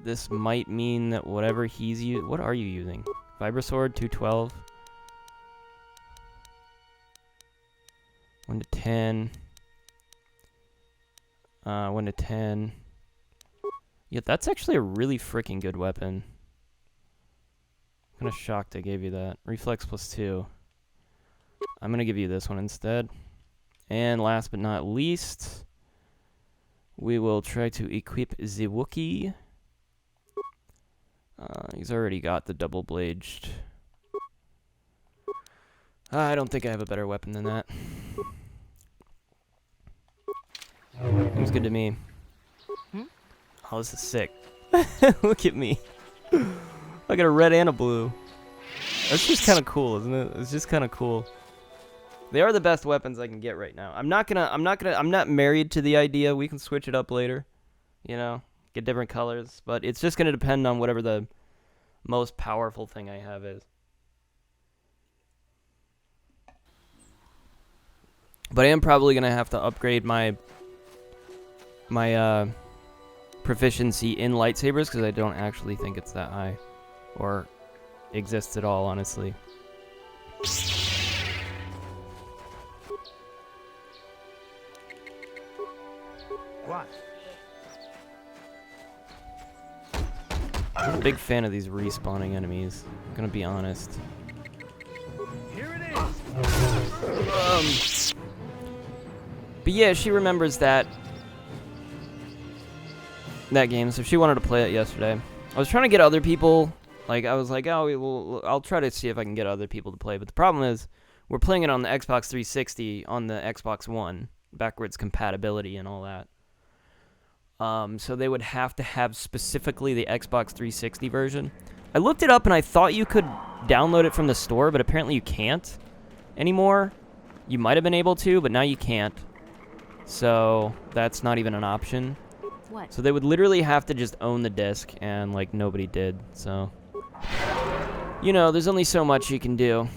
This might mean that whatever he's using... What are you using? Vibrasword, 212. 1 to 10. 1 to 10. Yeah, that's actually a really freaking good weapon. I'm kind of shocked I gave you that. Reflex +2. I'm going to give you this one instead. And last but not least, we will try to equip the Wookiee. He's already got the double-bladed. I don't think I have a better weapon than that. Seems good to me. Oh, this is sick. Look at me. I got a red and a blue. That's just kind of cool, isn't it? It's just kind of cool. They are the best weapons I can get right now. I'm not married to the idea. We can switch it up later. You know, get different colors, but it's just going to depend on whatever the most powerful thing I have is. But I am probably going to have to upgrade my proficiency in lightsabers because I don't actually think it's that high or exists at all, honestly. What? I'm a big fan of these respawning enemies. I'm gonna be honest. Here it is. But yeah, she remembers that game, so she wanted to play it yesterday. I was trying to get other people. Like, I was like, oh, I'll try to see if I can get other people to play. But the problem is, we're playing it on the Xbox 360 on the Xbox One, backwards compatibility and all that. So they would have to have specifically the Xbox 360 version. I looked it up and I thought you could download it from the store, but apparently you can't anymore. You might have been able to, but now you can't. So that's not even an option. What? So they would literally have to just own the disc, and like nobody did. So, you know, there's only so much you can do.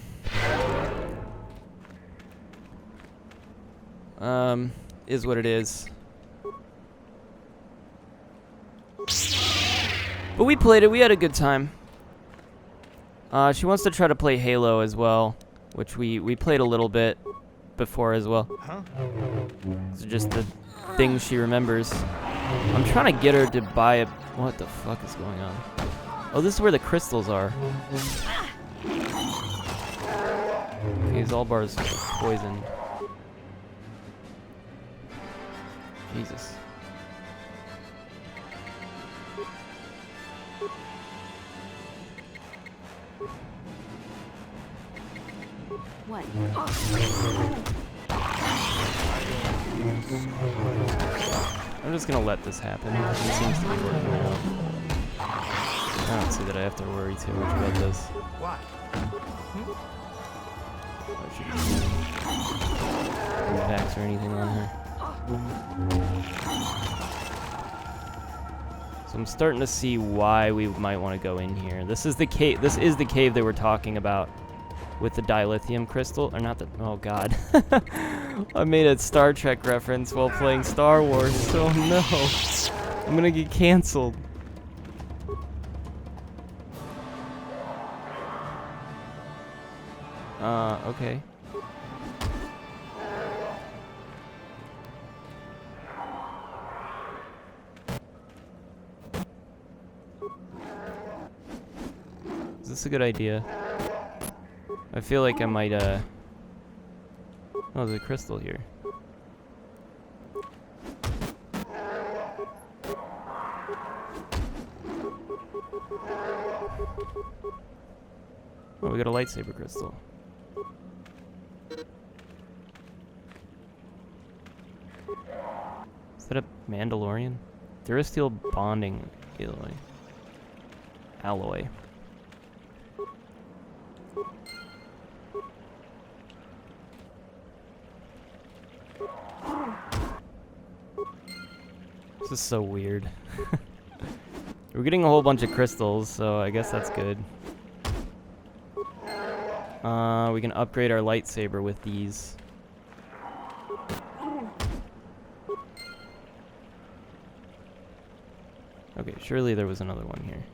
Is what it is. But we played it. We had a good time. She wants to try to play Halo as well, which we played a little bit before as well. Huh? It's just the things she remembers. I'm trying to get her to buy a... What the fuck is going on? Oh, this is where the crystals are. Okay, Zalbar's poisoned. Jesus. What? I'm just gonna let this happen. It seems to be working out. I don't see that I have to worry too much about this. What? I should be vax or anything on her. So I'm starting to see why we might want to go in here. This is the cave. This is the cave they were talking about with the dilithium crystal, or not the... Oh god. I made a Star Trek reference while playing Star Wars. Oh no. I'm gonna get canceled. Okay. Is this a good idea? I feel like I might, Oh, there's a crystal here. Oh, we got a lightsaber crystal. Is that a Mandalorian? Durasteel bonding alloy. This is so weird. We're getting a whole bunch of crystals, so I guess that's good. We can upgrade our lightsaber with these. Okay, surely there was another one here.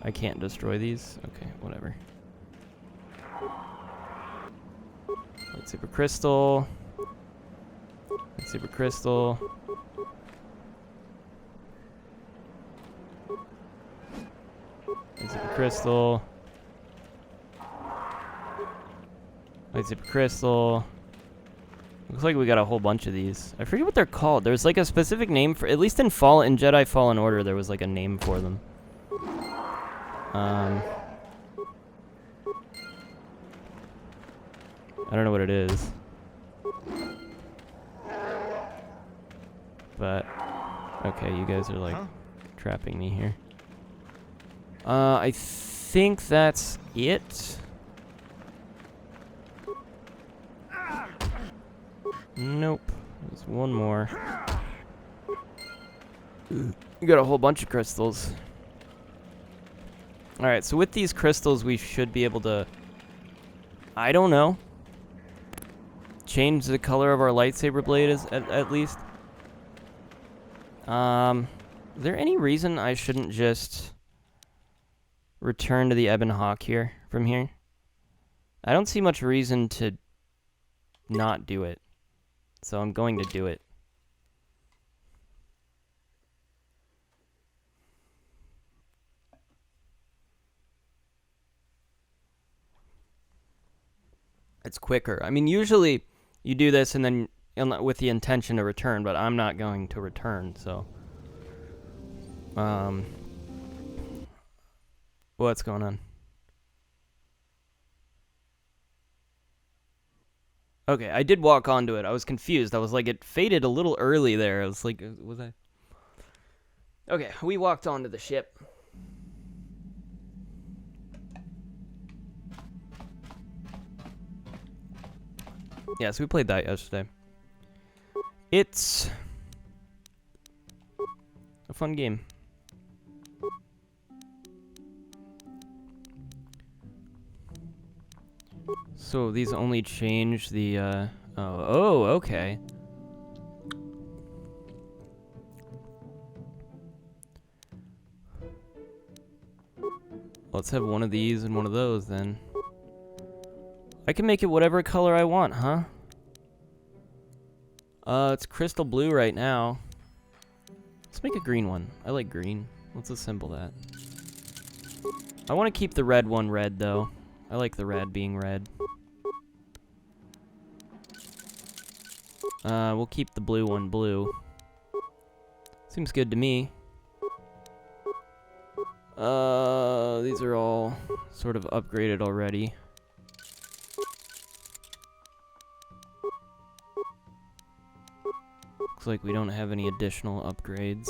I can't destroy these? Okay, whatever. Lightsaber crystal. Lightsaber crystal. Lightsaber crystal. Lightsaber crystal. Looks like we got a whole bunch of these. I forget what they're called. There's like a specific name for, at least in Jedi Fallen Order, there was like a name for them. I don't know what it is. But, okay, you guys are like trapping me here. I think that's it. Nope. There's one more. We got a whole bunch of crystals. Alright, so with these crystals, we should be able to, I don't know, change the color of our lightsaber blade at least. Is there any reason I shouldn't just return to the Ebon Hawk here, from here? I don't see much reason to not do it. So I'm going to do it. It's quicker. I mean, usually you do this and then with the intention to return, but I'm not going to return, so. What's going on? Okay, I did walk onto it. I was confused. I was like, it faded a little early there. I was like, was I? Okay, we walked onto the ship. Yeah, so we played that yesterday. It's a fun game. So these only change the, oh, okay. Let's have one of these and one of those then. I can make it whatever color I want, huh? It's crystal blue right now. Let's make a green one. I like green. Let's assemble that. I want to keep the red one red, though. I like the red being red. We'll keep the blue one blue. Seems good to me. These are all sort of upgraded already. Looks like we don't have any additional upgrades.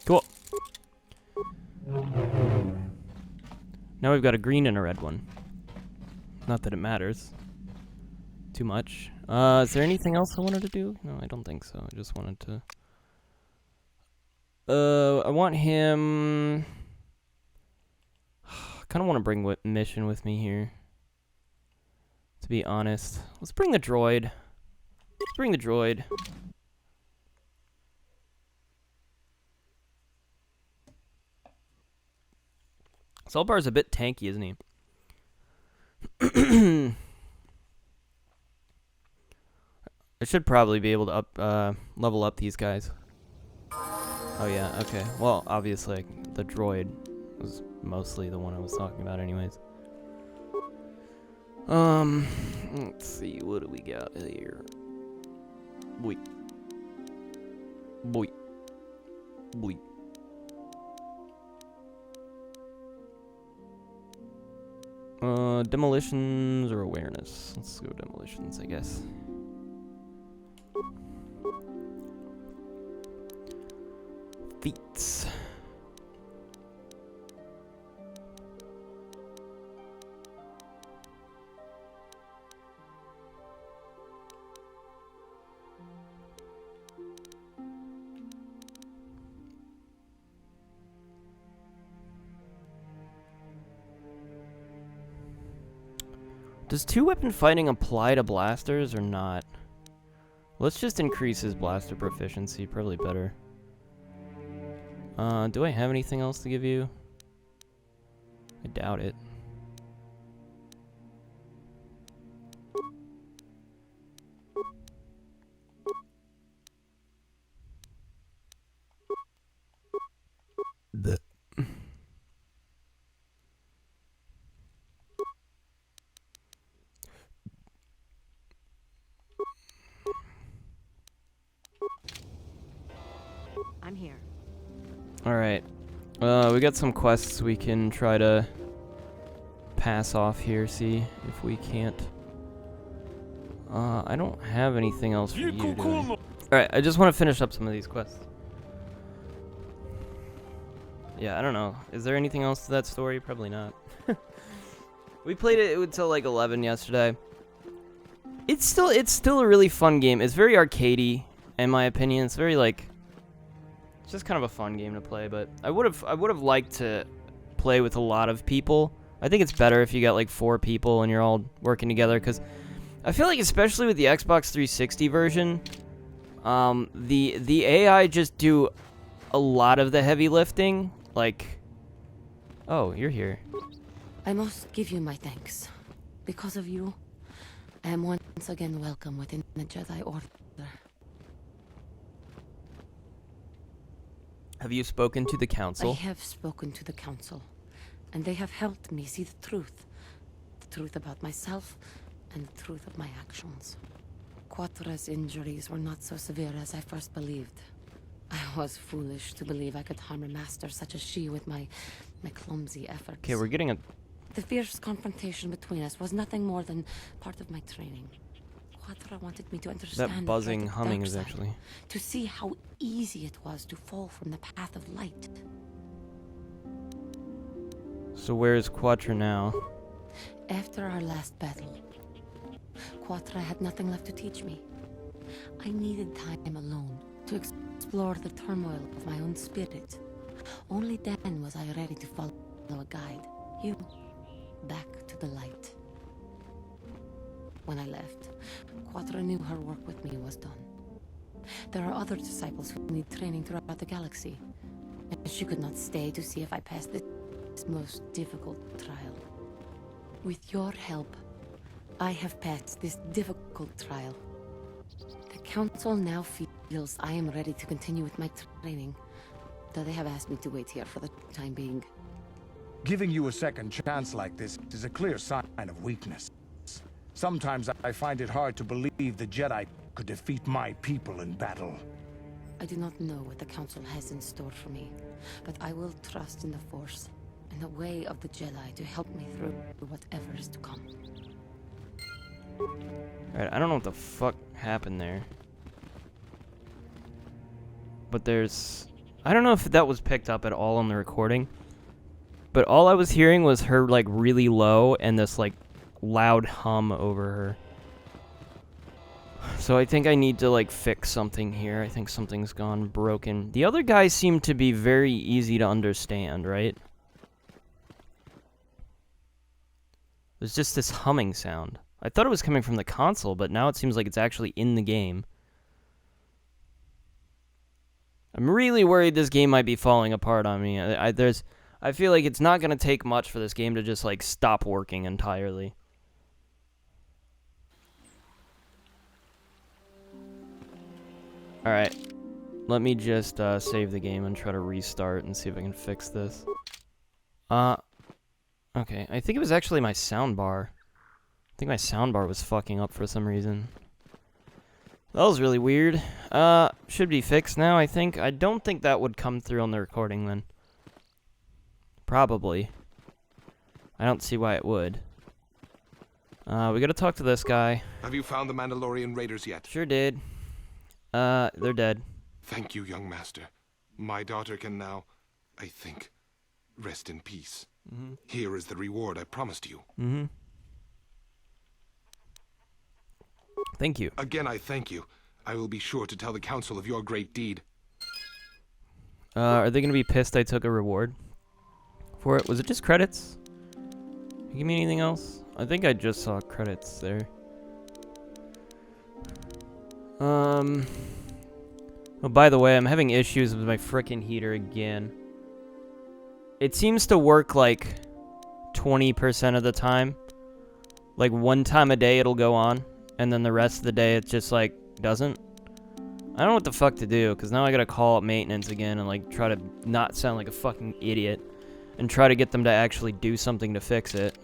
Cool. Now we've got a green and a red one. Not that it matters too much. Is there anything else I wanted to do? No, I don't think so. I just wanted to... I want him... I kind of want to bring Mission with me here. To be honest. Let's bring the droid. Let's bring the droid. Zalbar's a bit tanky, isn't he? I should probably be able to level up these guys. Oh yeah, okay. Well, obviously, the droid was mostly the one I was talking about anyways. Let's see, what do we got here? Boy. Boy. Boy. Demolitions or awareness? Let's go demolitions, I guess. Feats. Does two-weapon fighting apply to blasters or not? Let's just increase his blaster proficiency. Probably better. Do I have anything else to give you? I doubt it. I'm here. Alright. We got some quests we can try to pass off here, see if we can't. I don't have anything else for you, do I? Alright, I just want to finish up some of these quests. Yeah, I don't know. Is there anything else to that story? Probably not. We played it until like 11 yesterday. It's still a really fun game. It's very arcadey, in my opinion. It's very like, it's just kind of a fun game to play. But I would have liked to play with a lot of people. I think it's better if you got like 4 people and you're all working together, because I feel like, especially with the Xbox 360 version, the AI just do a lot of the heavy lifting. Like, oh, you're here. I must give you my thanks. Because of you, I am once again welcome within the Jedi Order. Have you spoken to the I council? have spoken to the Council, and they have helped me see the truth. The truth about myself, and the truth of my actions. Quatra's injuries were not so severe as I first believed. I was foolish to believe I could harm a master such as she with my clumsy efforts. Okay, we're getting a... The fierce confrontation between us was nothing more than part of my training. Quatra wanted me to understand That buzzing the dark humming is side, actually... to see how easy it was to fall from the path of light. So where is Quatra now? After our last battle, Quatra had nothing left to teach me. I needed time alone to explore the turmoil of my own spirit. Only then was I ready to follow a guide. You, back to the light. When I left, Quatra knew her work with me was done. There are other disciples who need training throughout the galaxy, and she could not stay to see if I passed this most difficult trial. With your help, I have passed this difficult trial. The Council now feels I am ready to continue with my training, though they have asked me to wait here for the time being. Giving you a second chance like this is a clear sign of weakness. Sometimes I find it hard to believe the Jedi could defeat my people in battle. I do not know what the Council has in store for me, but I will trust in the Force and the way of the Jedi to help me through whatever is to come. Alright, I don't know what the fuck happened there. But there's... I don't know if that was picked up at all on the recording. But all I was hearing was her, like, really low and this, like, loud hum over her. So I think I need to, like, fix something here. I think something's gone broken. The other guys seem to be very easy to understand, right? There's just this humming sound. I thought it was coming from the console, but now it seems like it's actually in the game. I'm really worried this game might be falling apart on me. I feel like it's not going to take much for this game to just, like, stop working entirely. Alright. Let me just save the game and try to restart and see if I can fix this. Okay. I think it was actually my soundbar. I think my soundbar was fucking up for some reason. That was really weird. Should be fixed now, I think. I don't think that would come through on the recording then. Probably. I don't see why it would. We gotta talk to this guy. Have you found the Mandalorian raiders yet? Sure did. They're dead. Thank you, young master. My daughter can now, I think, rest in peace. Mm-hmm. Here is the reward I promised you. Mm-hmm. Thank you. Again, I thank you. I will be sure to tell the council of your great deed. Are they gonna be pissed I took a reward for it? Was it just credits? Give me anything else? I think I just saw credits there. Oh, by the way, I'm having issues with my frickin' heater again. It seems to work like 20% of the time. Like one time a day it'll go on, and then the rest of the day it just like doesn't. I don't know what the fuck to do, because now I gotta call up maintenance again and like try to not sound like a fucking idiot and try to get them to actually do something to fix it.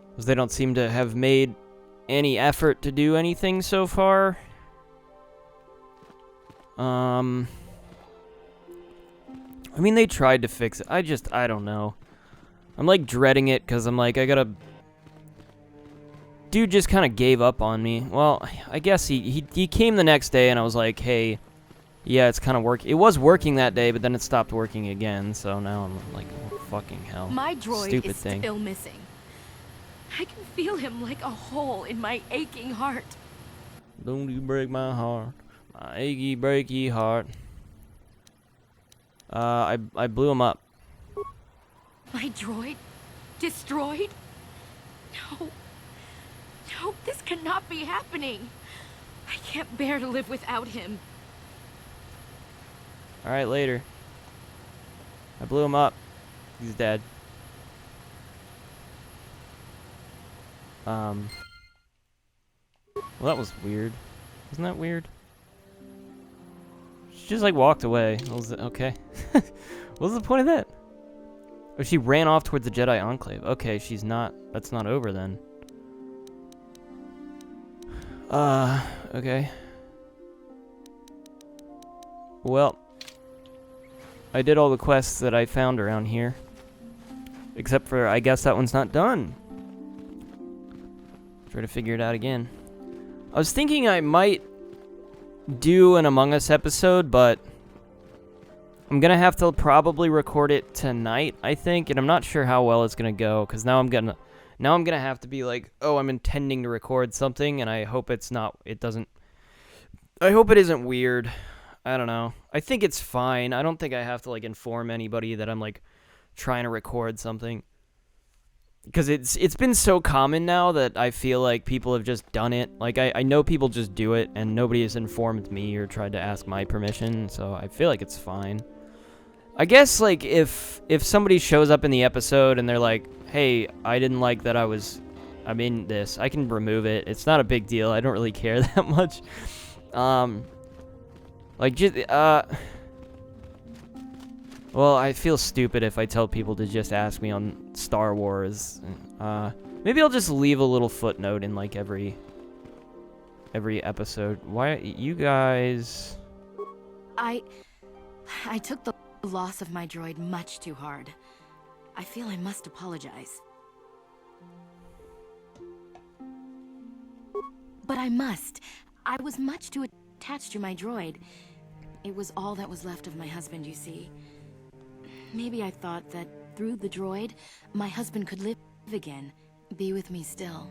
Because they don't seem to have made any effort to do anything so far. I mean, they tried to fix it. I don't know. I'm like dreading it because I'm like, dude just kind of gave up on me. Well, I guess he came the next day and I was like, hey, yeah, it's kind of it was working that day, but then it stopped working again. So now I'm like, oh, fucking hell. My droid Stupid is thing. still missing. I can feel him like a hole in my aching heart. Don't you break my heart, my achy breaky heart. I blew him up. My droid? Destroyed? No. No, this cannot be happening. I can't bear to live without him. Alright, later. I blew him up. He's dead. Well, that was weird. Isn't that weird? She just like walked away. Okay. What was the point of that? Oh, she ran off towards the Jedi Enclave. Okay, she's not. That's not over then. Okay. Well, I did all the quests that I found around here. Except for, I guess that one's not done. Try to figure it out again. I was thinking I might do an Among Us episode, but I'm gonna have to probably record it tonight, I think, and I'm not sure how well it's gonna go, because now I'm gonna have to be like, oh, I'm intending to record something, and I hope I hope it isn't weird. I don't know. I think it's fine. I don't think I have to like inform anybody that I'm like trying to record something. Because it's been so common now that I feel like people have just done it. Like, I know people just do it, and nobody has informed me or tried to ask my permission, so I feel like it's fine. I guess, like, if somebody shows up in the episode and they're like, hey, I didn't like that I'm in this, I can remove it. It's not a big deal. I don't really care that much. Well, I feel stupid if I tell people to just ask me on Star Wars. Maybe I'll just leave a little footnote in like every episode. Why you guys? I took the loss of my droid much too hard. I feel I must apologize. But I must. I was much too attached to my droid. It was all that was left of my husband, you see. Maybe I thought that through the droid, my husband could live again, be with me still.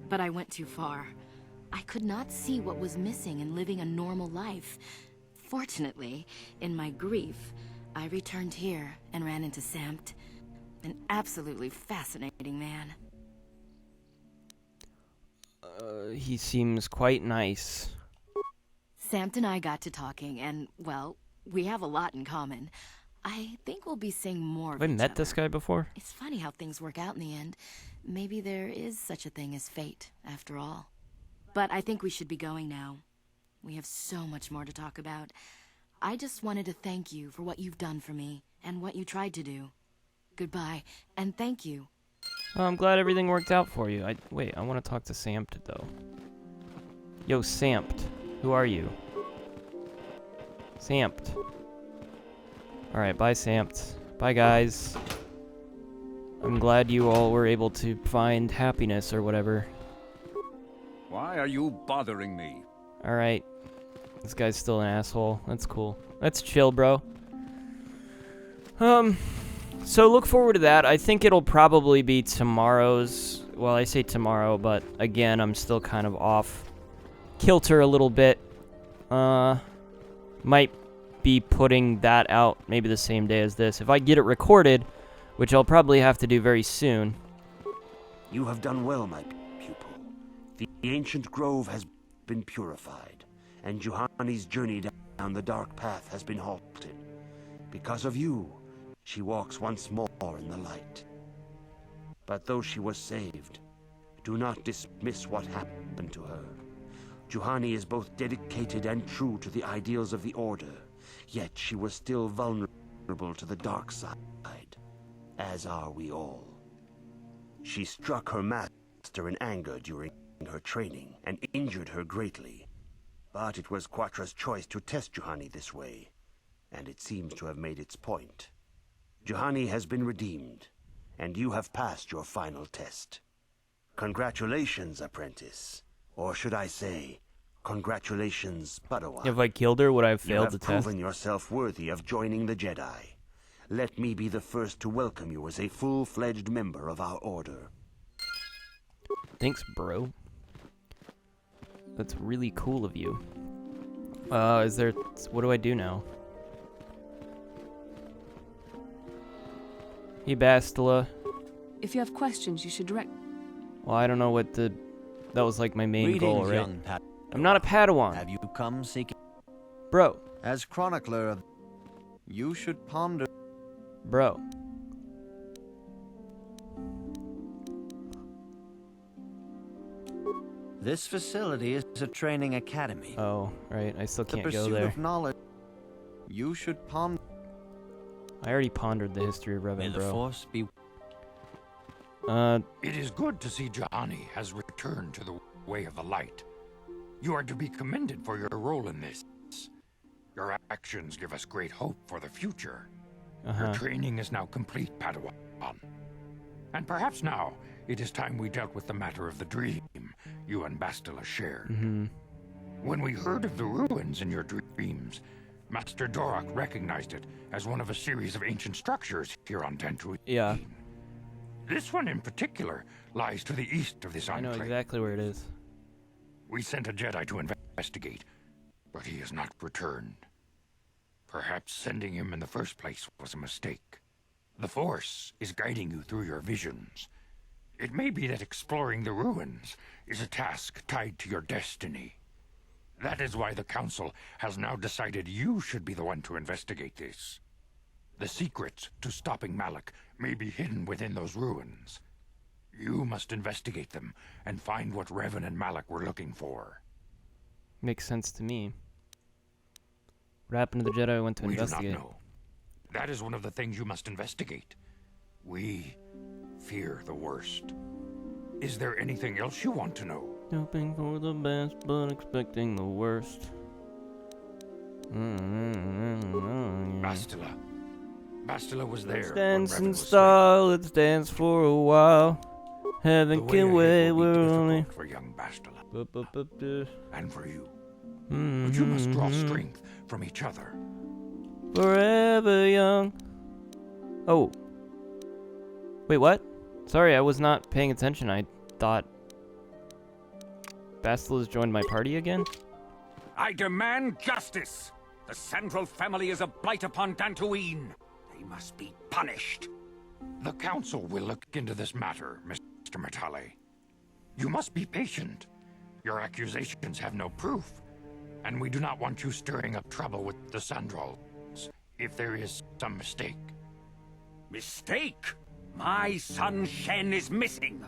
But I went too far. I could not see what was missing in living a normal life. Fortunately, in my grief, I returned here and ran into Samt, an absolutely fascinating man. He seems quite nice. Samt and I got to talking, and, well, we have a lot in common. I think we'll be seeing more of Have I each met other. this guy before? It's funny how things work out in the end. Maybe there is such a thing as fate, after all. But I think we should be going now. We have so much more to talk about. I just wanted to thank you for what you've done for me, and what you tried to do. Goodbye, and thank you. Well, I'm glad everything worked out for you. Wait, I want to talk to Samt, though. Yo, Samt. Who are you? Samt. Alright, bye, Samt. Bye, guys. I'm glad you all were able to find happiness or whatever. Why are you bothering me? Alright. This guy's still an asshole. That's cool. That's chill, bro. So look forward to that. I think it'll probably be tomorrow's... Well, I say tomorrow, but again, I'm still kind of off kilter a little bit. Might be putting that out maybe the same day as this. If I get it recorded which I'll probably have to do very soon. You have done well, my pupil. The ancient grove has been purified, and Juhani's journey down the dark path has been halted. Because of you, she walks once more in the light. But though she was saved, do not dismiss what happened to her. Juhani is both dedicated and true to the ideals of the Order, yet she was still vulnerable to the dark side, as are we all. She struck her master in anger during her training and injured her greatly. But it was Quatra's choice to test Juhani this way, and it seems to have made its point. Juhani has been redeemed, and you have passed your final test. Congratulations, apprentice. Or should I say, congratulations, Padawan. If I killed her, would I have You failed have the test? proven yourself worthy of joining the Jedi. Let me be the first to welcome you as a full-fledged member of our order. Thanks, bro. That's really cool of you. What do I do now? Hey, Bastila. If you have questions, you should direct... Well, I don't know what that was like my main goal, right? Young I'm not a Padawan. Have you come seeking... Bro. As chronicler of... You should ponder... Bro. This facility is a training academy. Oh, right. I still can't the go pursuit there. of knowledge. You should ponder... I already pondered the history of Revan, May the bro. Force be... It is good to see Juhani has returned to the way of the light. You are to be commended for your role in this. Your actions give us great hope for the future. Your training is now complete, Padawan. And perhaps now, it is time we dealt with the matter of the dream you and Bastila shared. When we heard of the ruins in your dreams, Master Dorak recognized it as one of a series of ancient structures here on Dantooine. Yeah. This one in particular lies to the east of this I know enclave. exactly where it is. We sent a Jedi to investigate, but he has not returned. Perhaps sending him in the first place was a mistake. The Force is guiding you through your visions. It may be that exploring the ruins is a task tied to your destiny. That is why the Council has now decided you should be the one to investigate this. The secrets to stopping Malak may be hidden within those ruins. You must investigate them and find what Revan and Malak were looking for. Makes sense to me. What happened to the Jedi I went to investigate? We do not know. That is one of the things you must investigate. We fear the worst. Is there anything else you want to know? Hoping for the best, but expecting the worst. Bastila. Bastila was there. Let's when dance Revan in was style, let's dance for a while. Heaven slain. can The way wait, ahead will be we're difficult only... for young Bastila. And for you. But But you must draw strength from each other. Forever young. Oh. Wait, what? Sorry, I was not paying attention. I thought Bastila's joined my party again? I demand justice! The Central family is a blight upon Dantooine. They must be punished. The Council will look into this matter, Mr. Matale. You must be patient. Your accusations have no proof, and we do not want you stirring up trouble with the Sandrals if there is some mistake. Mistake? My son Shen is missing.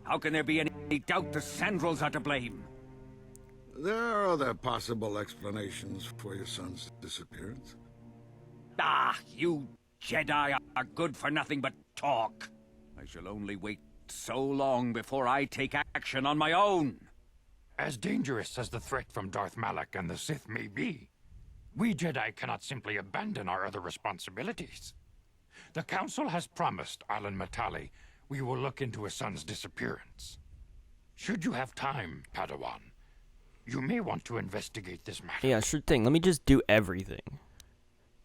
How can there be any doubt the Sandrals are to blame? There are other possible explanations for your son's disappearance. Ah, you Jedi are good for nothing but talk. I shall only wait so long before I take action on my own. As dangerous as the threat from Darth Malak and the Sith may be, we Jedi cannot simply abandon our other responsibilities. The Council has promised Alan Matale we will look into his son's disappearance. Should you have time, Padawan, you may want to investigate this matter. Yeah, sure thing. Let me just do everything.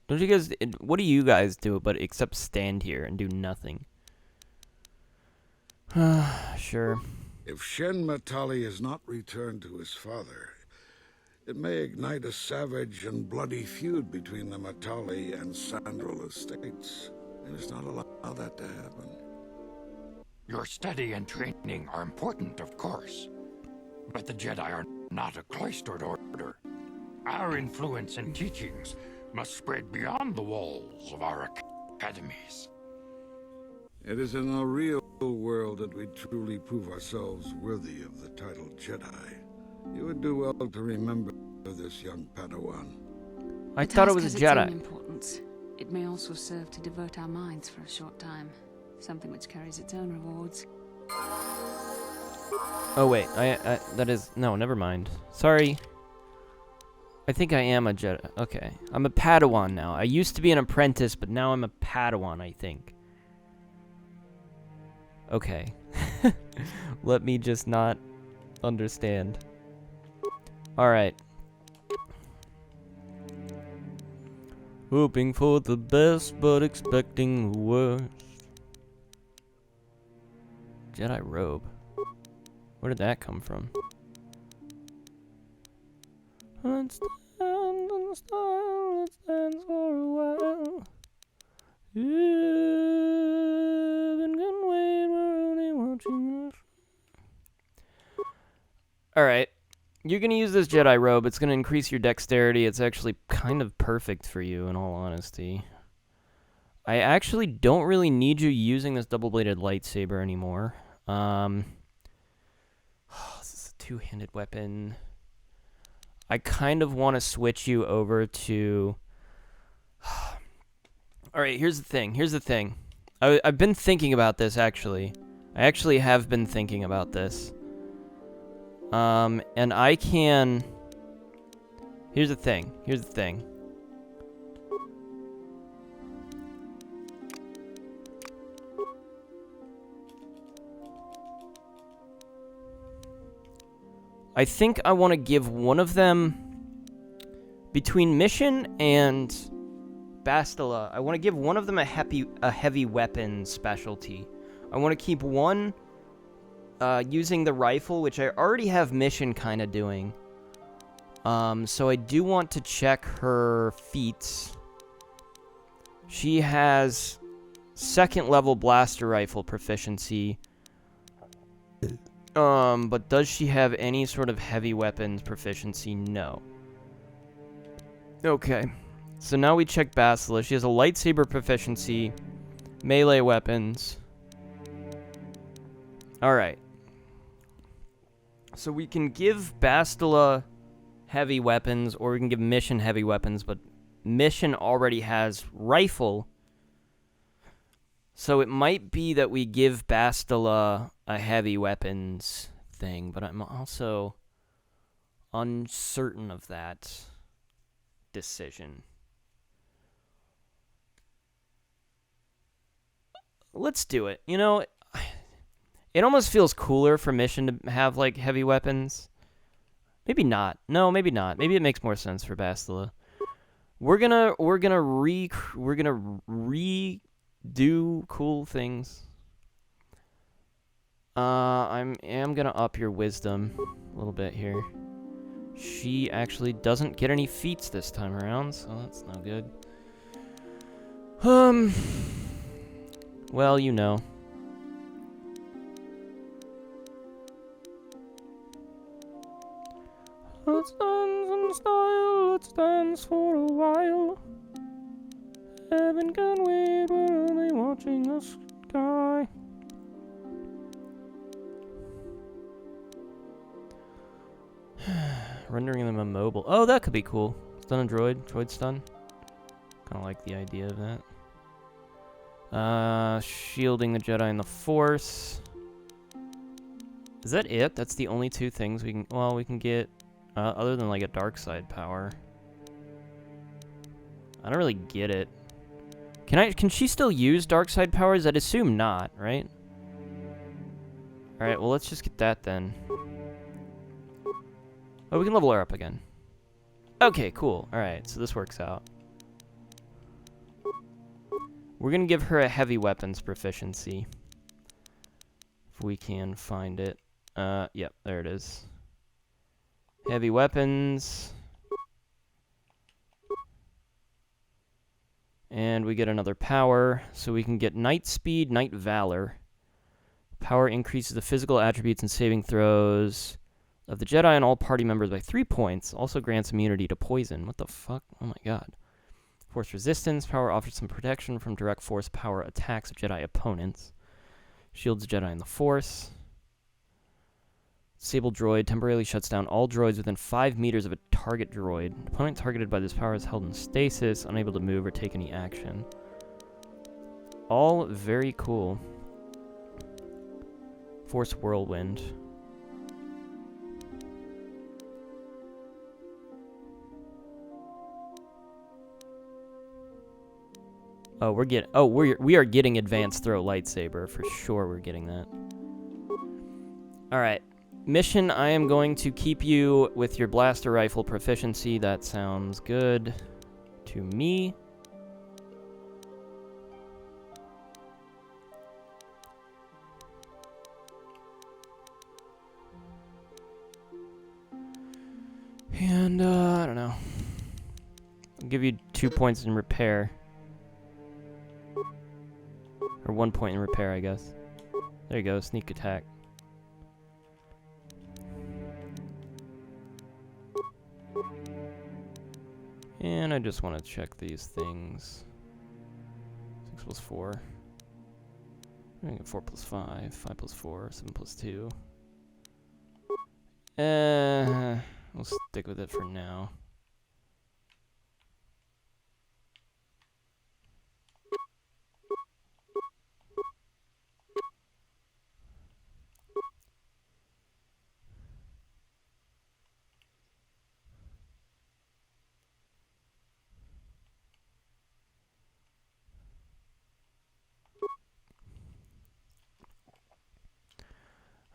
Don't you guys... What do you guys do but except stand here and do nothing? Sure. If Shen Matali is not returned to his father, it may ignite a savage and bloody feud between the Matali and Sandral estates. We must not allow that to happen. Your study and training are important, of course. But the Jedi are not a cloistered order. Our influence and teachings must spread beyond the walls of our academies. It is in the real world that we truly prove ourselves worthy of the title Jedi. You would do well to remember this, young Padawan. I thought it was a The task has its own Jedi. importance. It may also serve to divert our minds for a short time. Something which carries its own rewards. Oh wait, that is no, never mind. Sorry. I think I am a Jedi. Okay, I'm a Padawan now. I used to be an apprentice, but now I'm a Padawan, I think. Okay. Let me just not understand. Alright. Hoping for the best, but expecting the worst. Jedi robe. Where did that come from? Let's stand in style, let's dance for a while. Heaven can wait, we're only watching us. Alright. You're gonna use this Jedi robe. It's gonna increase your dexterity. It's actually kind of perfect for you, in all honesty. I actually don't really need you using this double-bladed lightsaber anymore. This is a two-handed weapon. I kind of want to switch you over to... Alright, here's the thing. I've been thinking about this, actually. I actually have been thinking about this. And I can... Here's the thing. I think I want to give one of them... Between Mission and Bastila, I want to give one of them a heavy weapon specialty. I want to keep one... using the rifle, which I already have Mission kind of doing. So I do want to check her feats. She has second level blaster rifle proficiency. But does she have any sort of heavy weapons proficiency? No. Okay. So now we check Bastila. She has a lightsaber proficiency, melee weapons. Alright. So we can give Bastila heavy weapons, or we can give Mission heavy weapons, but Mission already has rifle. So it might be that we give Bastila a heavy weapons thing, but I'm also uncertain of that decision. Let's do it. You know, it almost feels cooler for Mission to have, like, heavy weapons. Maybe not. No, maybe not. Maybe it makes more sense for Bastila. We're gonna redo cool things. I am gonna up your wisdom a little bit here. She actually doesn't get any feats this time around, so that's no good. Well, you know. Let's dance in style, let's dance for a while. Heaven can wait, we're only watching the sky. Rendering them immobile. Oh, that could be cool. Stun a droid. Droid stun. Kind of like the idea of that. Shielding the Jedi and the Force. Is that it? That's the only two things we can... Well, we can get... other than, like, a dark side power. I don't really get it. Can she still use dark side powers? I'd assume not, right? Alright, well, let's just get that then. Oh, we can level her up again. Okay, cool. Alright, so this works out. We're gonna give her a heavy weapons proficiency. If we can find it. Yep, there it is. Heavy weapons. And we get another power, so we can get Knight Speed, Knight Valor. Power increases the physical attributes and saving throws of the Jedi and all party members by 3 points. Also grants immunity to poison. What the fuck? Oh my god. Force resistance. Power offers some protection from direct force power attacks of Jedi opponents. Shields Jedi in the Force. Sable droid temporarily shuts down all droids within 5 meters of a target droid. Opponent targeted by this power is held in stasis, unable to move or take any action. All very cool. Force Whirlwind. Oh, we are getting advanced throw lightsaber for sure. We're getting that. All right. Mission, I am going to keep you with your blaster rifle proficiency. That sounds good to me. And, I don't know. I'll give you 2 points in repair. Or 1 point in repair, I guess. There you go, sneak attack. And I just want to check these things. 6 plus 4. I get 4 plus 5. 5 plus 4. 7 plus 2. We'll stick with it for now.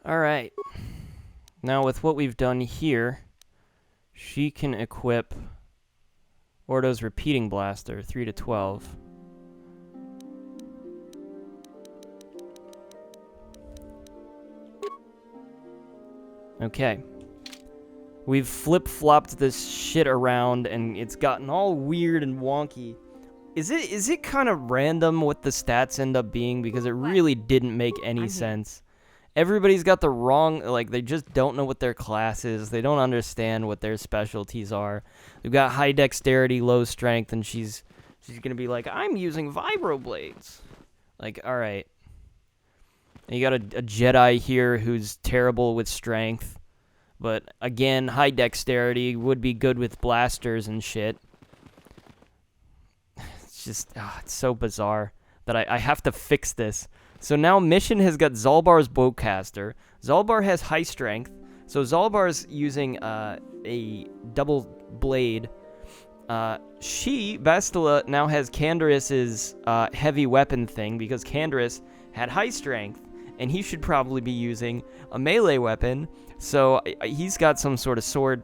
Alright. Now with what we've done here, she can equip Ordo's Repeating Blaster, 3 to 12. Okay. We've flip-flopped this shit around and it's gotten all weird and wonky. Is it kind of random what the stats end up being? Because it really didn't make any sense. Everybody's got the wrong, like, they just don't know what their class is. They don't understand what their specialties are. They've got high dexterity, low strength, and she's gonna be like, I'm using vibroblades. Like, alright. You got a Jedi here who's terrible with strength. But, again, high dexterity, would be good with blasters and shit. It's just, it's so bizarre that I have to fix this. So now Mission has got Zalbar's Bowcaster. Zalbar has high strength. So Zalbar's using a double blade. Bastila, now has Canderous' heavy weapon thing because Canderous had high strength. And he should probably be using a melee weapon. So he's got some sort of sword.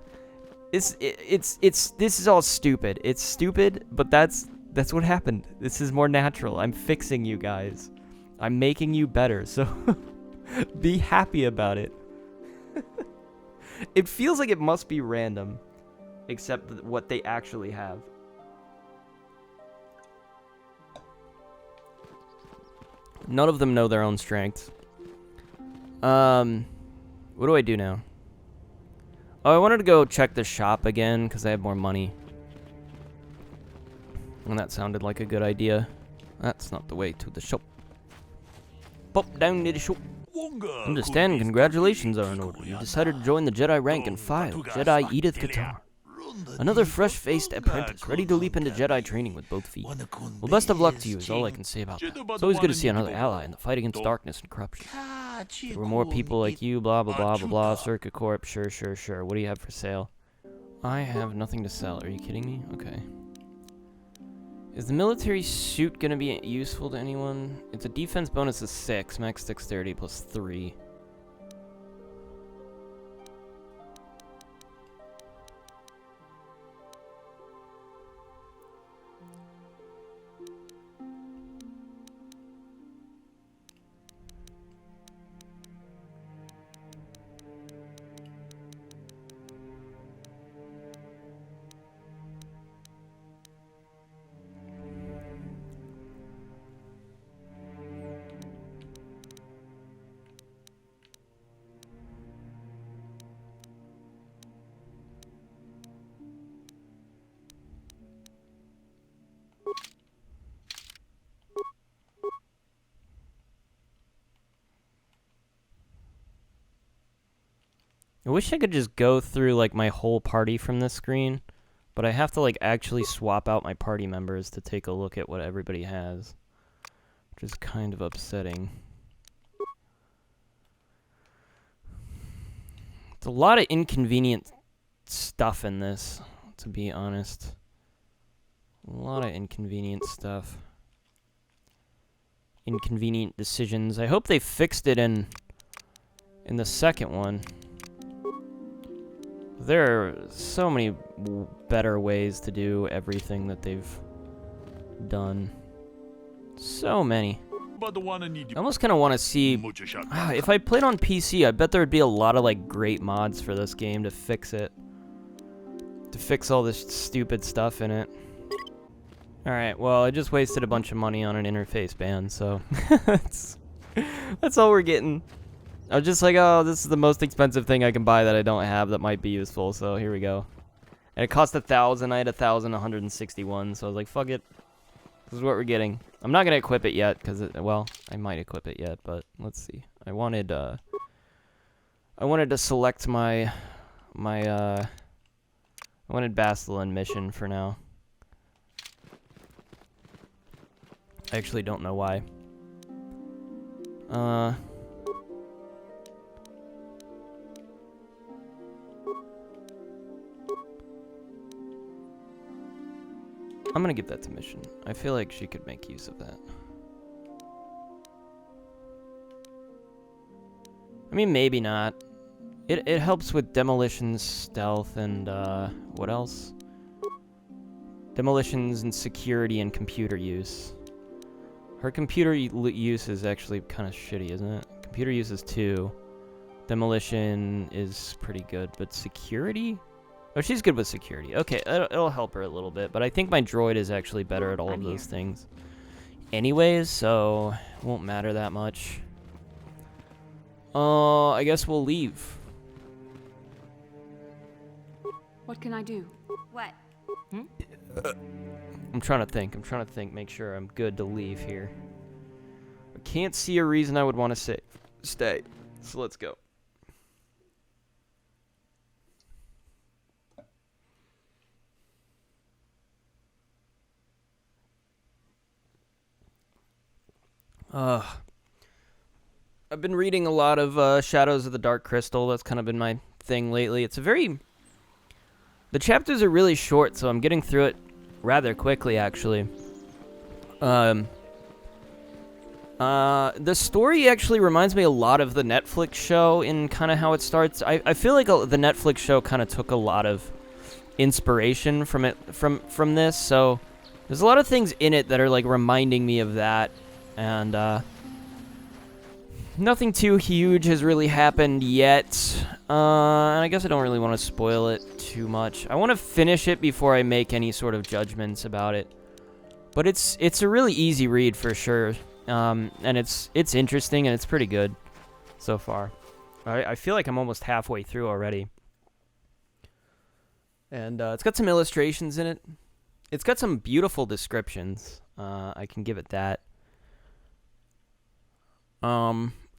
This is all stupid. It's stupid, but that's what happened. This is more natural. I'm fixing you guys. I'm making you better, so be happy about it. It feels like it must be random, except what they actually have. None of them know their own strengths. What do I do now? Oh, I wanted to go check the shop again, because I have more money. And that sounded like a good idea. That's not the way to the shop. Pop down to the shop. Understand, congratulations are in order. You decided to join the Jedi rank and file. Jedi Edith Qatar. Another fresh-faced apprentice, ready to leap into Jedi training with both feet. Well, best of luck to you is all I can say about that. It's always good to see another ally in the fight against darkness and corruption. There were more people like you, blah, blah, blah, blah, blah, Circa Corp, sure, sure, sure. What do you have for sale? I have nothing to sell. Are you kidding me? Okay. Is the military suit going to be useful to anyone? It's a defense bonus of 6, max dexterity plus 3. I wish I could just go through, like, my whole party from this screen, but I have to, like, actually swap out my party members to take a look at what everybody has, which is kind of upsetting. It's a lot of inconvenient stuff in this, to be honest. A lot of inconvenient stuff. Inconvenient decisions. I hope they fixed it in the second one. There are so many better ways to do everything that they've done. So many. I almost kind of want to see... if I played on PC, I bet there would be a lot of, like, great mods for this game to fix it. To fix all this stupid stuff in it. Alright, well, I just wasted a bunch of money on an interface ban, so... that's all we're getting. I was just like, oh, this is the most expensive thing I can buy that I don't have that might be useful, so here we go. And it cost 1,000, I had 1,161, so I was like, fuck it. This is what we're getting. I'm not gonna equip it yet, because, well, I might equip it yet, but let's see. I wanted to select I wanted Bastilin mission for now. I actually don't know why. I'm gonna give that to Mission. I feel like she could make use of that. I mean, maybe not. It helps with demolitions, stealth, and, what else? Demolitions and security and computer use. Her computer use is actually kind of shitty, isn't it? Computer use is 2. Demolition is pretty good, but security? Oh, she's good with security. Okay, it'll help her a little bit, but I think my droid is actually better at all of those things. Anyways, so it won't matter that much. I guess we'll leave. What can I do? What? I'm trying to think, make sure I'm good to leave here. I can't see a reason I would want to stay. So let's go. I've been reading a lot of Shadows of the Dark Crystal. That's kind of been my thing lately. The chapters are really short, so I'm getting through it rather quickly, actually. The story actually reminds me a lot of the Netflix show in kind of how it starts. I feel like the Netflix show kind of took a lot of inspiration from this, so there's a lot of things in it that are like reminding me of that, and nothing too huge has really happened yet, and I guess I don't really want to spoil it too much. I want to finish it before I make any sort of judgments about it, but it's a really easy read for sure, and it's interesting and it's pretty good so far. I feel like I'm almost halfway through already, and it's got some illustrations in it. It's got some beautiful descriptions. I can give it that.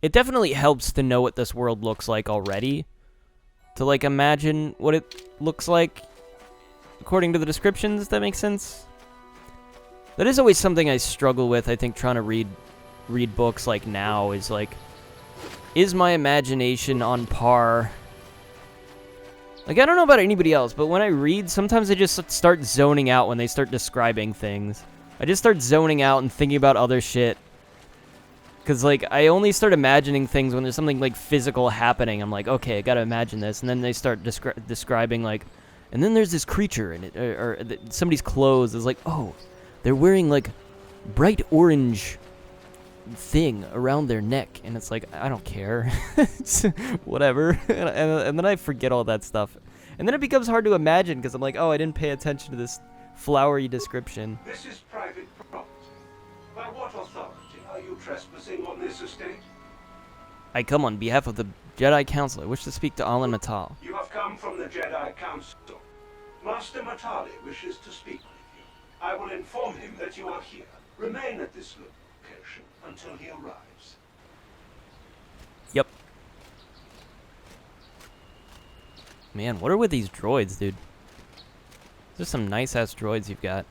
It definitely helps to know what this world looks like already, to like imagine what it looks like according to the descriptions, if that makes sense. That is always something I struggle with, I think, trying to read books like now, is like, is my imagination on par? Like, I don't know about anybody else, but when I read, sometimes I just start zoning out when they start describing things. I just start zoning out and thinking about other shit. Because, like, I only start imagining things when there's something, like, physical happening. I'm like, okay, I gotta imagine this. And then they start describing, like, and then there's this creature, and somebody's clothes is like, oh, they're wearing, like, bright orange thing around their neck. And it's like, I don't care. Whatever. And then I forget all that stuff. And then it becomes hard to imagine, because I'm like, oh, I didn't pay attention to this flowery description. This is private property. By what authority are you trespassing on this estate? I come on behalf of the Jedi Council. I wish to speak to Alan Matal. You have come from the Jedi Council. Master Matali wishes to speak with you. I will inform him that you are here. Remain at this location until he arrives. Yep. Man, what are with these droids, dude? There's some nice-ass droids you've got.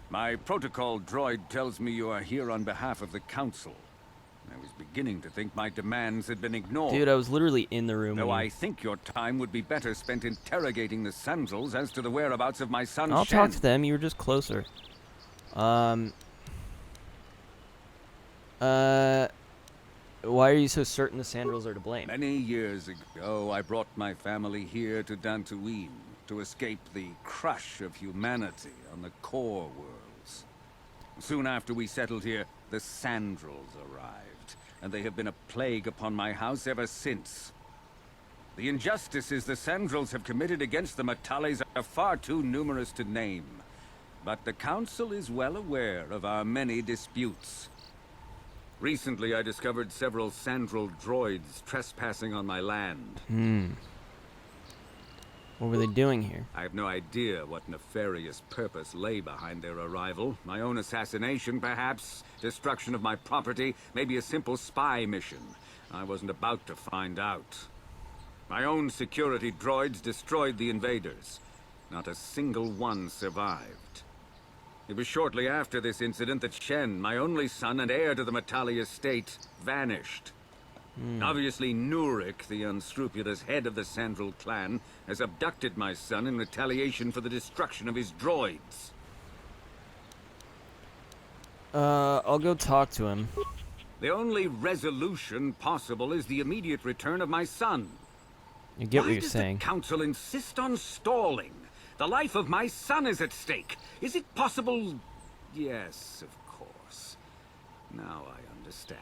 My protocol droid tells me you are here on behalf of the Council. I was beginning to think my demands had been ignored. Dude, I was literally in the room. Though I think your time would be better spent interrogating the Sandals as to the whereabouts of my son I'll Shen. talk to them. You were just closer. Why are you so certain the Sandals are to blame? Many years ago, I brought my family here to Dantooine to escape the crush of humanity on the core worlds. Soon after we settled here, the Sandals arrived, and they have been a plague upon my house ever since. The injustices the Sandals have committed against the Matales are far too numerous to name, but the Council is well aware of our many disputes. Recently, I discovered several Sandral droids trespassing on my land. What were they doing here? I have no idea what nefarious purpose lay behind their arrival. My own assassination, perhaps. Destruction of my property. Maybe a simple spy mission. I wasn't about to find out. My own security droids destroyed the invaders. Not a single one survived. It was shortly after this incident that Shen, my only son and heir to the Matali estate, vanished. Obviously, Nurik, the unscrupulous head of the Sandral clan, has abducted my son in retaliation for the destruction of his droids. I'll go talk to him. The only resolution possible is the immediate return of my son. You get what you're does saying. The Council insist on stalling? The life of my son is at stake. Is it possible? Yes, of course. Now I understand.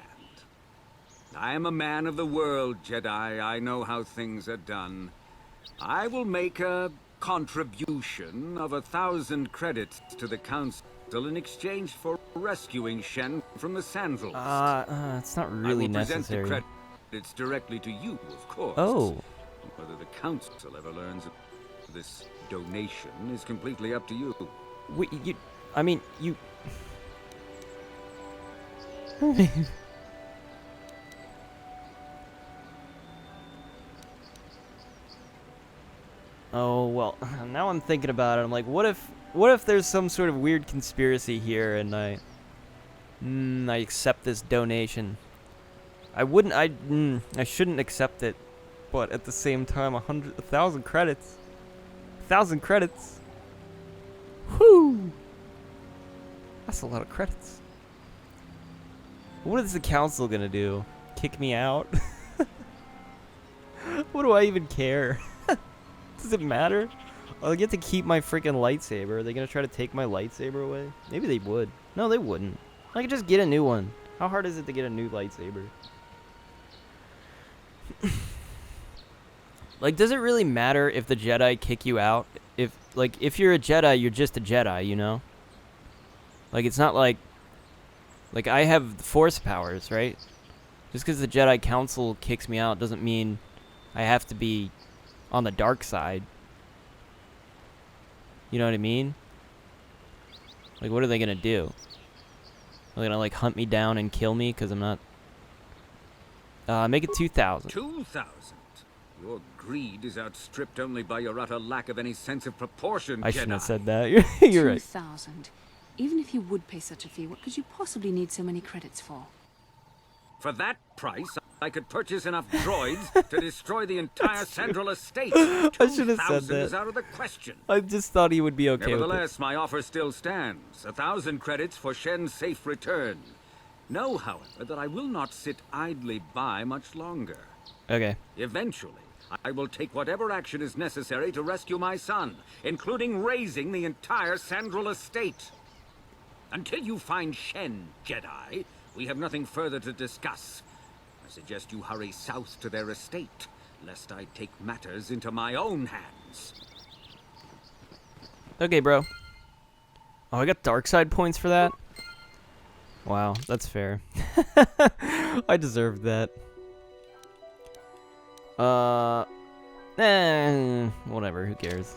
I am a man of the world, Jedi. I know how things are done. I will make a contribution of 1,000 credits to the Council in exchange for rescuing Shen from the Sandals. It's not really I will necessary. present the credits directly to you, of course. Oh. Whether the Council ever learns of this donation is completely up to you. I mean, you... Oh, well, now I'm thinking about it. I'm like, what if there's some sort of weird conspiracy here and I accept this donation? I shouldn't accept it, but at the same time, 1,000 credits. 1,000 credits. Whoo! That's a lot of credits. What is the Council gonna do? Kick me out? What do I even care? Does it matter? I'll get to keep my freaking lightsaber. Are they gonna try to take my lightsaber away? Maybe they would. No, they wouldn't. I could just get a new one. How hard is it to get a new lightsaber? Like, does it really matter if the Jedi kick you out? If you're a Jedi, you're just a Jedi, you know? Like, it's not like I have the Force powers, right? Just because the Jedi Council kicks me out doesn't mean I have to be on the dark side. You know what I mean? Like, what are they gonna do? Are they gonna, like, hunt me down and kill me because I'm not... make it 2,000. 2,000? Your greed is outstripped only by your utter lack of any sense of proportion, I shouldn't have Jedi. said that. You're right. 2,000. Even if you would pay such a fee, what could you possibly need so many credits for? For that price, I could purchase enough droids to destroy the entire Central Estate. I should have said 2,000 that. is out of the question. I just thought he would be okay with it. Nevertheless, my offer still stands. 1,000 credits for Shen's safe return. Know, however, that I will not sit idly by much longer. Okay. Eventually, I will take whatever action is necessary to rescue my son, including raising the entire Sandral estate. Until you find Shen, Jedi, we have nothing further to discuss. I suggest you hurry south to their estate, lest I take matters into my own hands. Okay, bro. Oh, I got dark side points for that? Wow, that's fair. I deserved that. Whatever, who cares?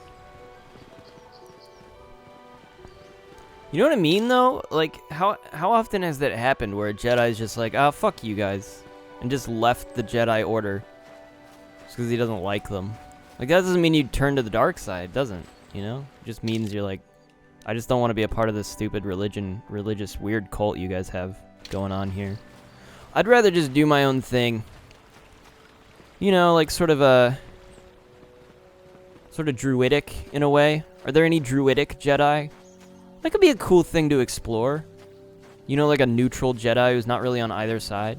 You know what I mean, though? Like, how often has that happened where a Jedi's just like, ah, fuck you guys, and just left the Jedi Order? Just because he doesn't like them. Like, that doesn't mean you turn to the dark side, doesn't, you know? It just means you're like, I just don't want to be a part of this stupid religious weird cult you guys have going on here. I'd rather just do my own thing. You know, like sort of druidic in a way. Are there any druidic Jedi? That could be a cool thing to explore. You know, like a neutral Jedi who's not really on either side.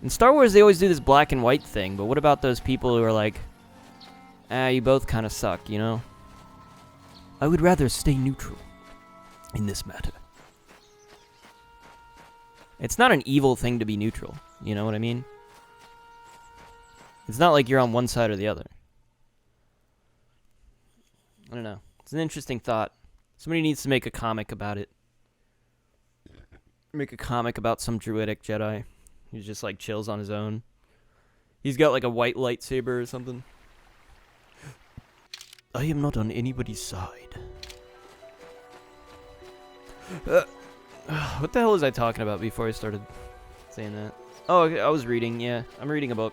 In Star Wars, they always do this black and white thing, but what about those people who are like, you both kind of suck, you know? I would rather stay neutral in this matter. It's not an evil thing to be neutral, you know what I mean? It's not like you're on one side or the other. I don't know. It's an interesting thought. Somebody needs to make a comic about it. Make a comic about some druidic Jedi. He just like chills on his own. He's got like a white lightsaber or something. I am not on anybody's side. What the hell was I talking about before I started saying that? Oh, okay, I was reading, yeah. I'm reading a book.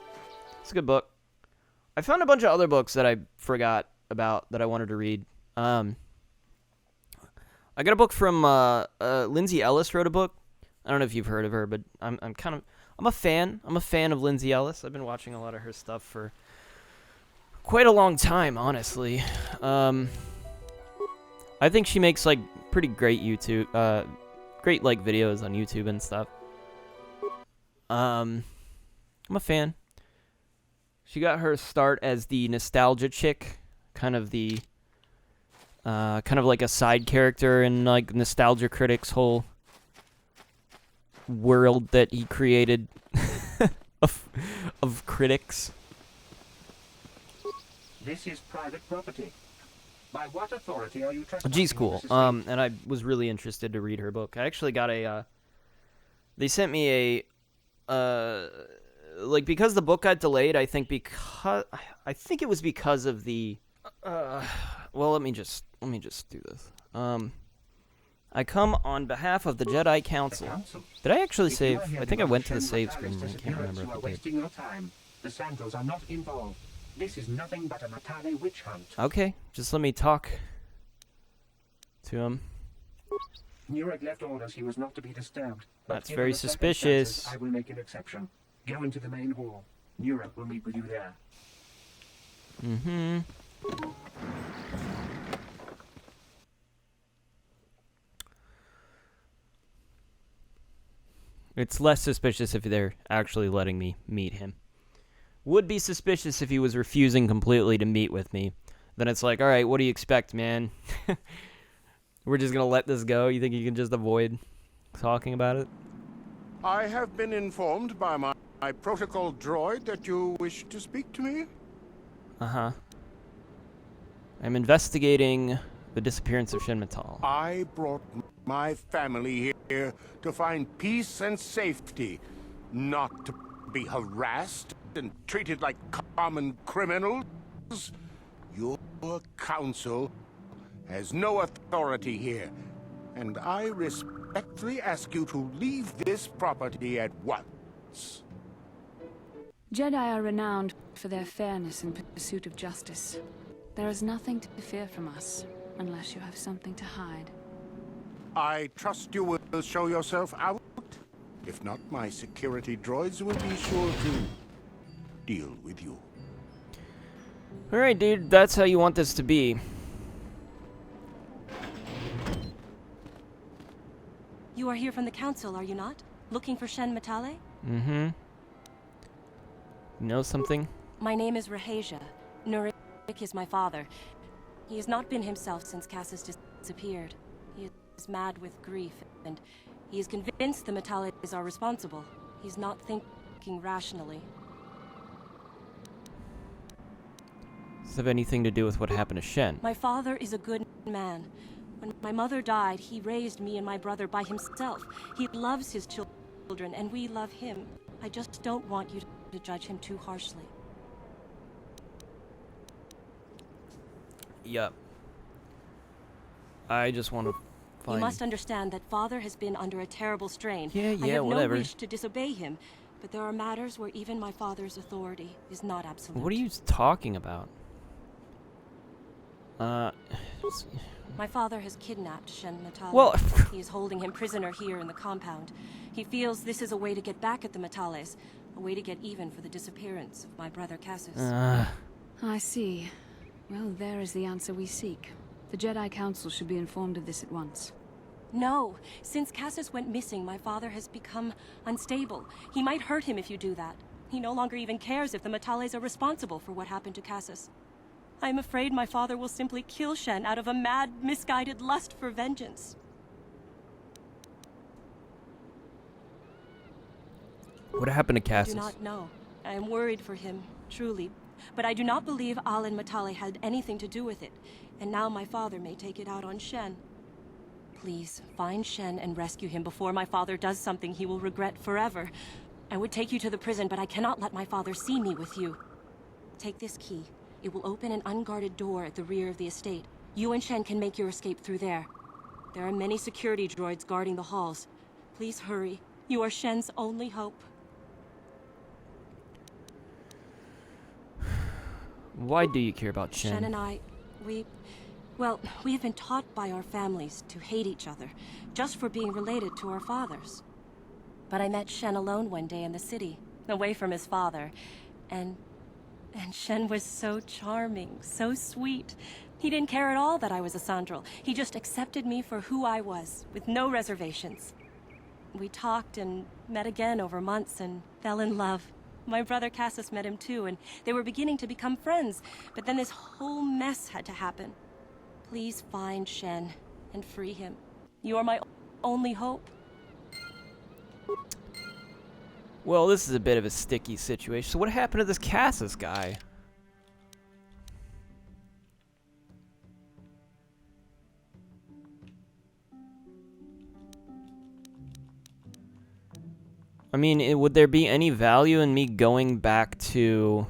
It's a good book. I found a bunch of other books that I forgot about that I wanted to read. I got a book from Lindsay Ellis wrote a book. I don't know if you've heard of her, but I'm a fan. I'm a fan of Lindsay Ellis. I've been watching a lot of her stuff for quite a long time, honestly. I think she makes like pretty great YouTube, great like videos on YouTube and stuff. I'm a fan. She got her start as the nostalgia chick, kind of like a side character in like Nostalgia Critic's whole world that he created of critics. This is private property. By what authority are you trespassing? She's cool. And I was really interested to read her book. I actually got they sent me a like, because the book got delayed, I think it was because of the well, let me just do this. I come on behalf of the Jedi Council. Did I actually save? I think I went to the save screen. I can't remember if I did. Wasting your time. The Santos are not involved. This is nothing but a Matale witch hunt. Okay, just let me talk to him. Nurek left orders he was not to be disturbed. That's very suspicious. I will make an exception. Go into the main hall. Nurek will meet with you there. Mm-hmm. It's less suspicious if they're actually letting me meet him. Would be suspicious if he was refusing completely to meet with me. Then it's like, alright, what do you expect, man? We're just gonna let this go? You think you can just avoid talking about it? I have been informed by my protocol droid that you wish to speak to me. Uh-huh. I'm investigating the disappearance of Shin Matal. I brought my family here to find peace and safety, not to be harassed and treated like common criminals. Your council has no authority here, and I respectfully ask you to leave this property at once. Jedi are renowned for their fairness in pursuit of justice. There is nothing to fear from us, unless you have something to hide. I trust you will show yourself out. If not, my security droids will be sure to deal with you. Alright, dude, that's how you want this to be. You are here from the council, are you not? Looking for Shen Matale? Mm-hmm. You know something? My name is Rahasia. Nurek is my father. He has not been himself since Cassius disappeared. He is mad with grief, and he is convinced the Matales are responsible. He's not thinking rationally. Does this have anything to do with what happened to Shen? My father is a good man. When my mother died, he raised me and my brother by himself. He loves his children, and we love him. I just don't want you to judge him too harshly. Yup. I just want to find... You must understand that father has been under a terrible strain. Yeah, I have whatever. no wish to disobey him, but there are matters where even my father's authority is not absolute. What are you talking about? My father has kidnapped Shen Natale. Well, he is holding him prisoner here in the compound. He feels this is a way to get back at the Natales, a way to get even for the disappearance of my brother Cassus. I see. Well, there is the answer we seek. The Jedi Council should be informed of this at once. No. Since Cassus went missing, my father has become unstable. He might hurt him if you do that. He no longer even cares if the Natales are responsible for what happened to Cassus. I am afraid my father will simply kill Shen out of a mad, misguided lust for vengeance. What happened to Cassus? I do not know. I am worried for him, truly. But I do not believe Alin Matale had anything to do with it. And now my father may take it out on Shen. Please, find Shen and rescue him before my father does something he will regret forever. I would take you to the prison, but I cannot let my father see me with you. Take this key. It will open an unguarded door at the rear of the estate. You and Shen can make your escape through there. There are many security droids guarding the halls. Please hurry. You are Shen's only hope. Why do you care about Shen? Shen and I, we have been taught by our families to hate each other, just for being related to our fathers. But I met Shen alone one day in the city, away from his father, and Shen was so charming, so sweet. He didn't care at all that I was a Sandral. He just accepted me for who I was, with no reservations. We talked and met again over months and fell in love. My brother Cassus met him too, and they were beginning to become friends, but then this whole mess had to happen. Please find Shen and free him. You are my only hope. Well, this is a bit of a sticky situation. So what happened to this Cassus guy? I mean, would there be any value in me going back to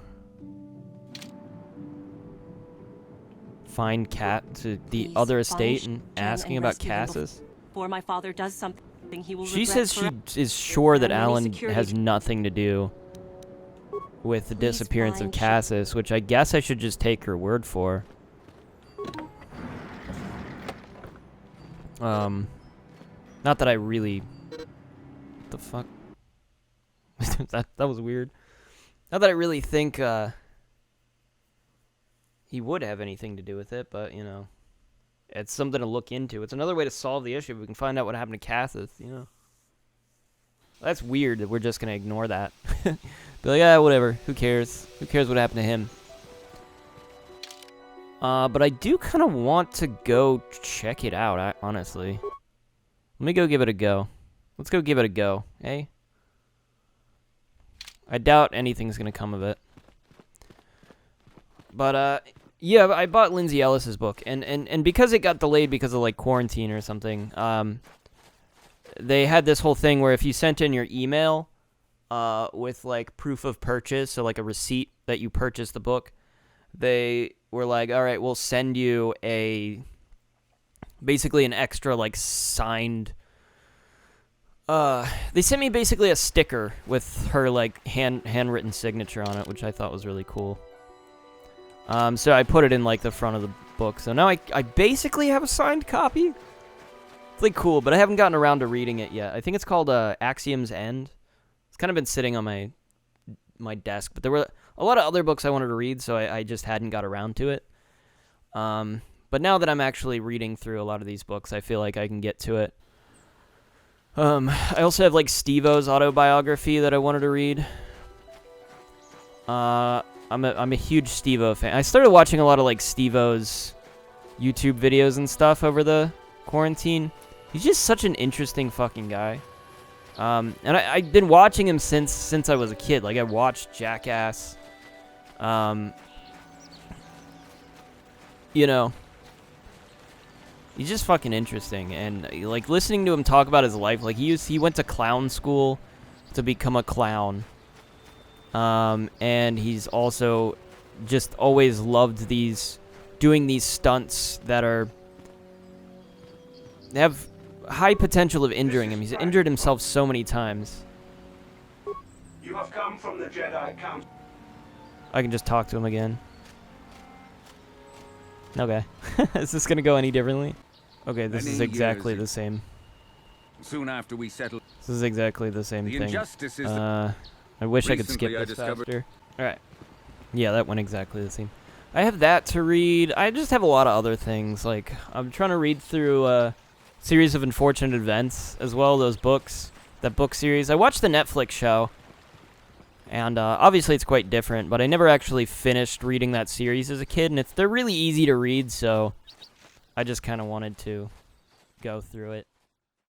find to the other estate and asking about Cassus? Before my father does something, he will She regret says she is sure that Alan has nothing to do with the disappearance of Cassus, which I guess I should just take her word for. Not that I really... What the fuck? that was weird. Not that I really think he would have anything to do with it, but, you know, it's something to look into. It's another way to solve the issue. We can find out what happened to Cassus, you know. That's weird that we're just going to ignore that. Be like, yeah, whatever. Who cares? Who cares what happened to him? But I do kind of want to go check it out, honestly. Let me go give it a go. Let's go give it a go, eh? I doubt anything's going to come of it. But, yeah, I bought Lindsay Ellis's book, and because it got delayed because of, like, quarantine or something, they had this whole thing where if you sent in your email with, like, proof of purchase, so, like, a receipt that you purchased the book, they were like, all right, we'll send you basically an extra, like, signed... they sent me basically a sticker with her, like, handwritten signature on it, which I thought was really cool. So I put it in, like, the front of the book. So now I basically have a signed copy. It's, like, cool, but I haven't gotten around to reading it yet. I think it's called Axiom's End. It's kind of been sitting on my desk, but there were a lot of other books I wanted to read, so I just hadn't got around to it. But now that I'm actually reading through a lot of these books, I feel like I can get to it. I also have, like, Steve-O's autobiography that I wanted to read. I'm a huge Steve-O fan. I started watching a lot of, like, Steve-O's YouTube videos and stuff over the quarantine. He's just such an interesting fucking guy. And I've been watching him since I was a kid. Like, I watched Jackass. You know, he's just fucking interesting, and, like, listening to him talk about his life, like, he went to clown school to become a clown, and he's also just always loved doing these stunts that have high potential of injuring him. He's injured himself so many times. You have come from the Jedi Council. I can just talk to him again. Okay. Is this gonna go any differently? Okay, this is exactly the same. Soon after we settled, This is exactly the same the thing. injustice is I wish I could skip Recently I this discovered- faster. Alright. Yeah, that went exactly the same. I have that to read. I just have a lot of other things. Like, I'm trying to read through a series of unfortunate events as well, those books. That book series. I watched the Netflix show. And obviously it's quite different, but I never actually finished reading that series as a kid, and they're really easy to read, so I just kind of wanted to go through it.